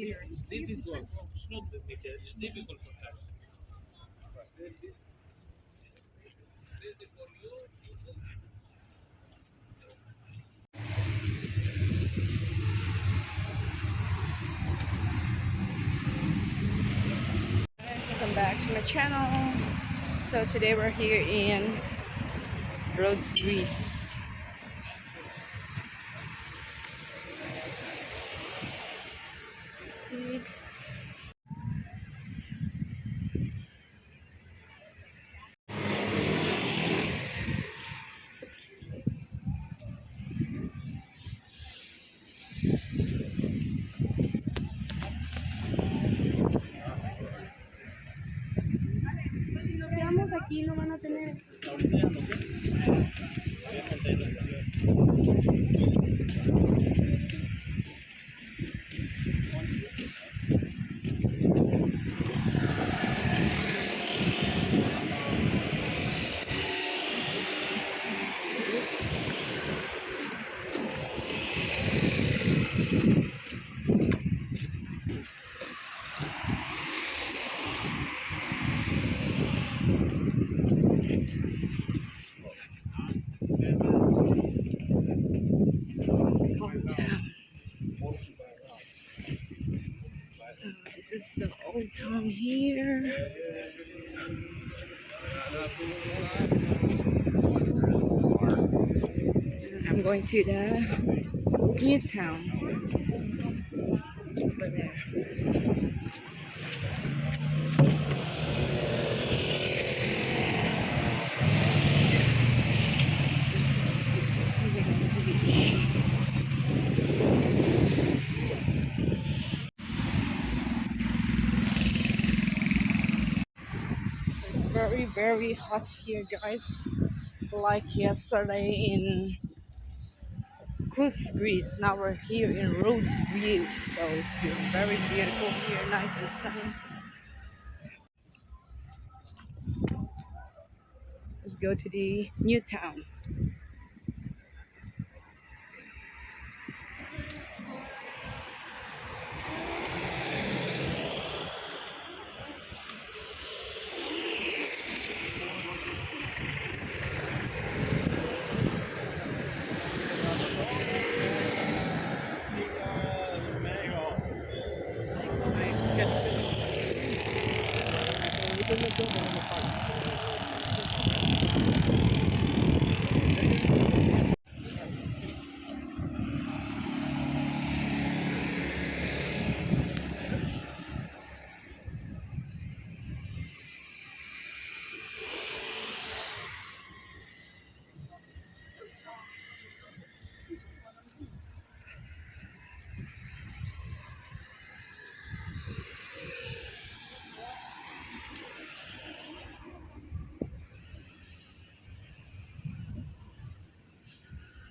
difficult. It's not limited. It's difficult for us. Guys, welcome back to my channel. So today we're here in Rhodes, Greece. See? Quedamos aquí, no van a tener. So this is the old town here. And I'm going to the new town over there. It's very hot here, guys. Like yesterday in Kos, Greece. Now we're here in Rhodes, Greece. So it's been very beautiful here, nice and sunny. Let's go to the new town.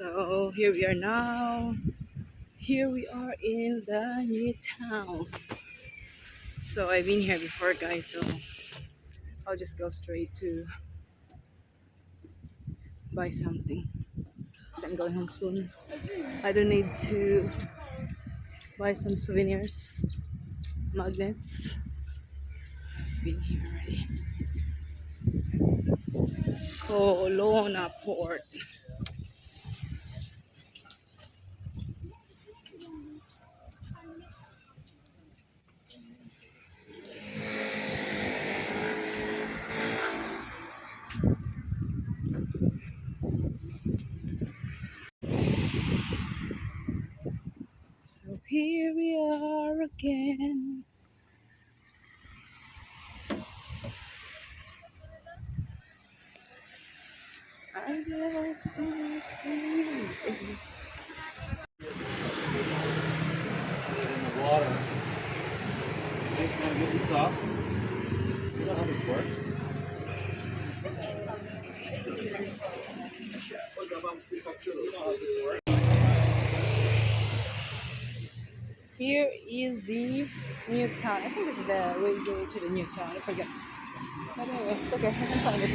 So here we are now. Here we are in the new town. So I've been here before, guys, so I'll just go straight to buy something. So I'm going home soon. I don't need to buy some souvenirs, magnets. I've been here already. Colonna Port. So here we are again. I guess it's In the water. Nice man, get this off. You know how this works? You know how this works? Here is the new town. I think this is the way to go to the new town. I forget. But anyway, it's okay. I can find it.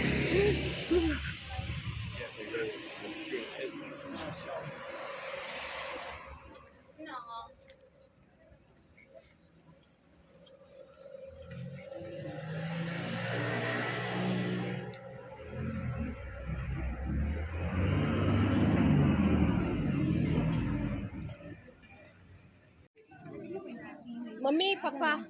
Mommy, Papa.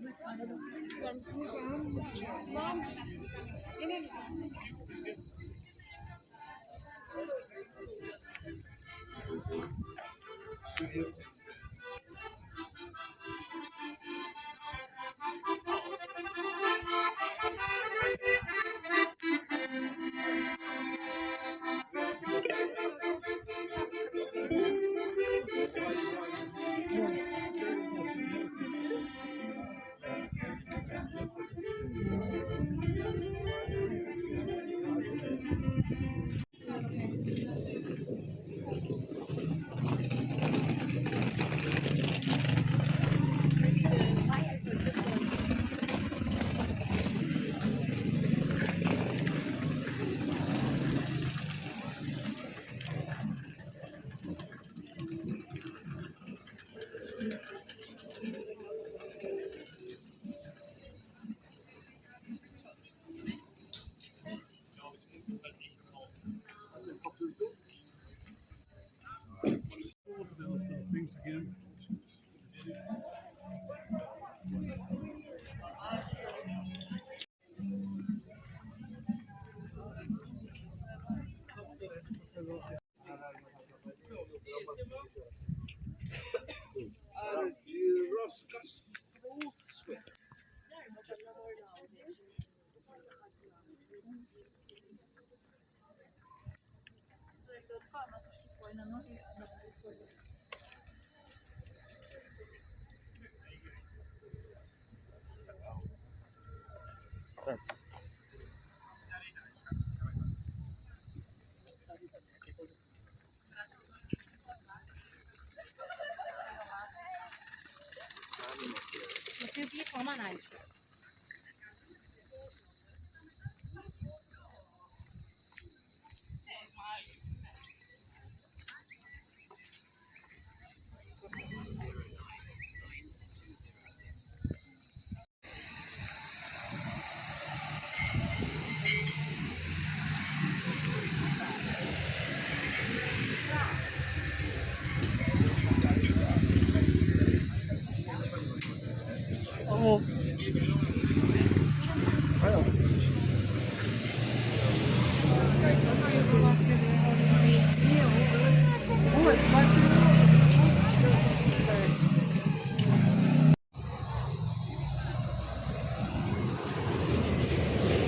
Oh,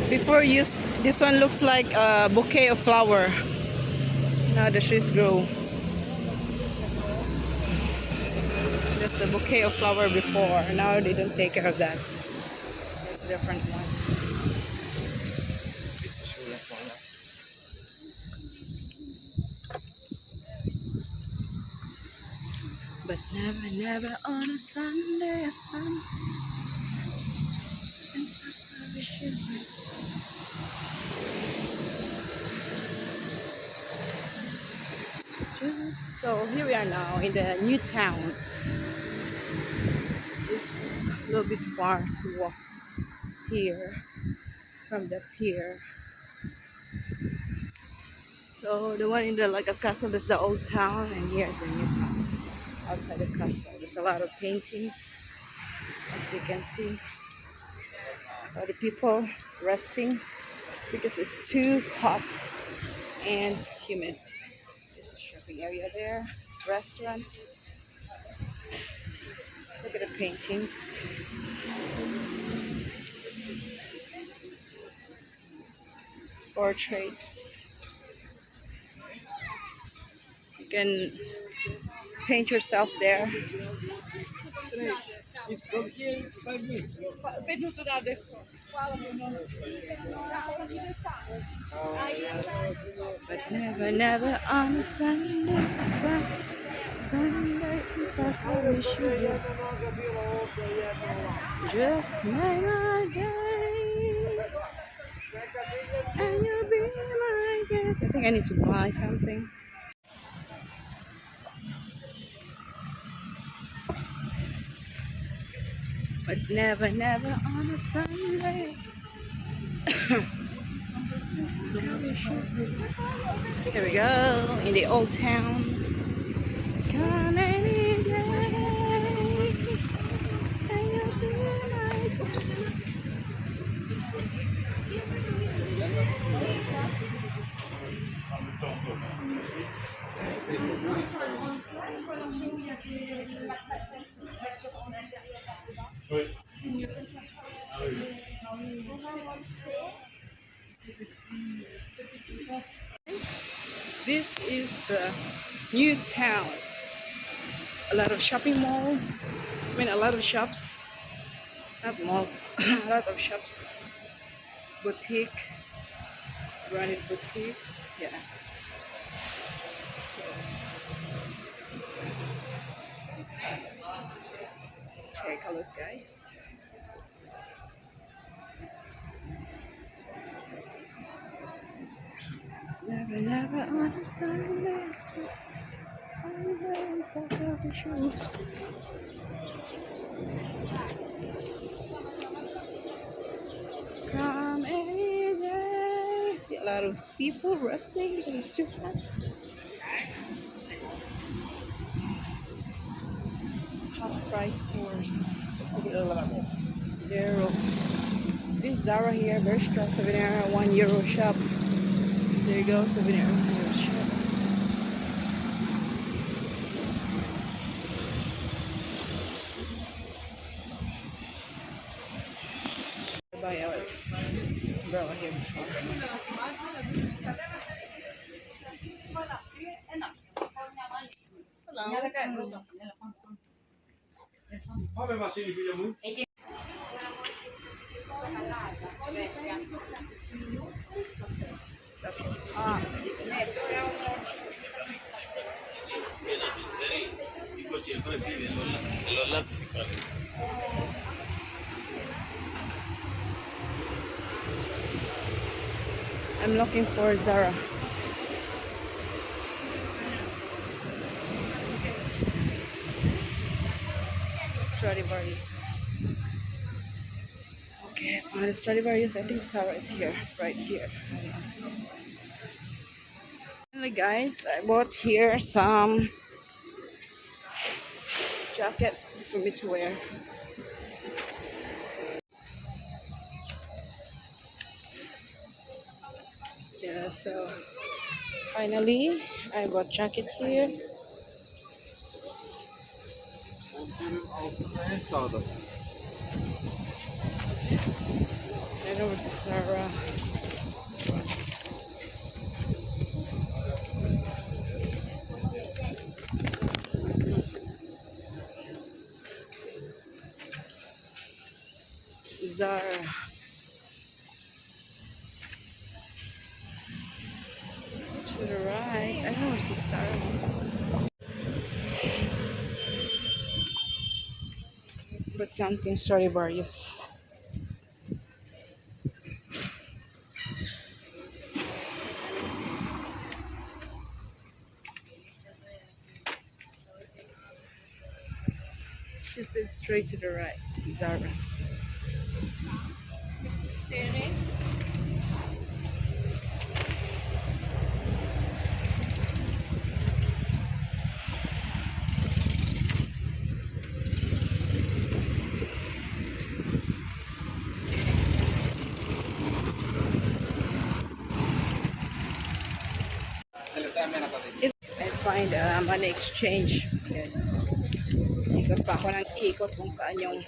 before you, this one looks like a bouquet of flower. Now the trees grow. That's a bouquet of flower before. Now they don't take care of that. It's a different one. But never on a Sunday, So here we are now in the new town. It's a little bit far to walk here from the pier. So the one in the like a castle is the old town, and here's the new town outside the castle. There's a lot of paintings, as you can see. A lot of people resting because it's too hot and humid. There's a shopping area there, restaurants. Look at the paintings. Portraits. You can paint yourself there. But never on a Sunday, Sunday, if I promise you, just make my day, and you'll be my guest. I think I need to buy something. But never on a Sunday. Here we go, in the old town. Come any day, and you'll Oui. Ah oui. This is the new town. A lot of shopping mall. I mean, a lot of shops. Not mall. A lot of shops. Boutique. Branded boutiques. Yeah. So take a look, guys. Never, never on the silence. I'm waiting for the shoe. Come any day. See a lot of people resting because it's too hot. Half price stores. Euro. This Zara here, Bershka souvenir, €1 shop. There you go, souvenir, €1 shop. Buy a umbrella here before. Vabbè, ma se li figliamo? Ah. I'm looking for Zara. Stradivarius. Okay, on the Stradivarius, I think Zara is here, right here. Finally, guys, I bought here some jacket for me to wear. Yeah, so finally, I bought jacket here. Head over to Zara. Zara. To the right. I don't know where's the Zara. But something Stradivarius. She said straight to the right. Zara. I find money exchange. Okay. Ikot pa ako ng ikot kung saan yung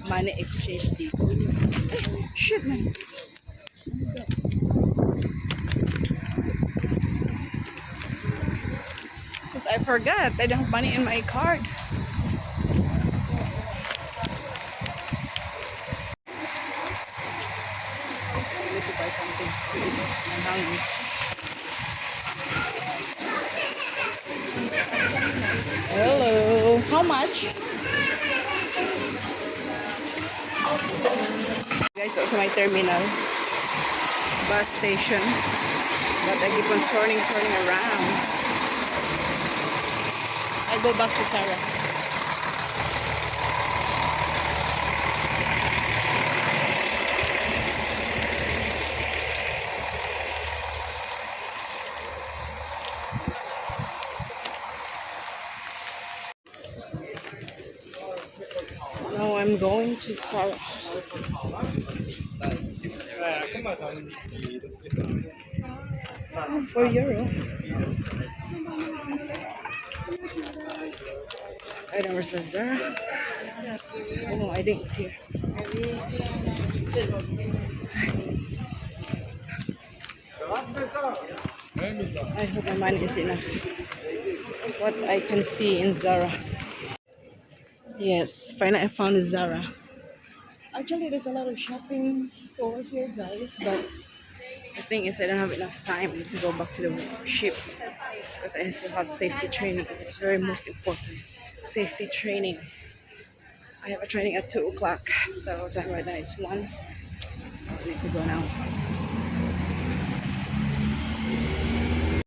money exchange dito. Shit, man. Because I forgot I don't have money in my card. I need to buy something to eat. I'm hungry. Hello. How much? Guys, also my terminal. Bus station. But I keep on turning around. I go back to Sarah. Now I'm going to Sarah. Oh, €4. I never said Zara. Oh, I think it's here. I hope my money is enough. What I can see in Zara. Yes, finally I found a Zara. Actually, there's a lot of shopping stores here, guys, but the thing is I don't have enough time to go back to the ship because I still have safety training. It's very most important. Safety training. I have a training at 2 o'clock, so time right now is 1. So I need to go now.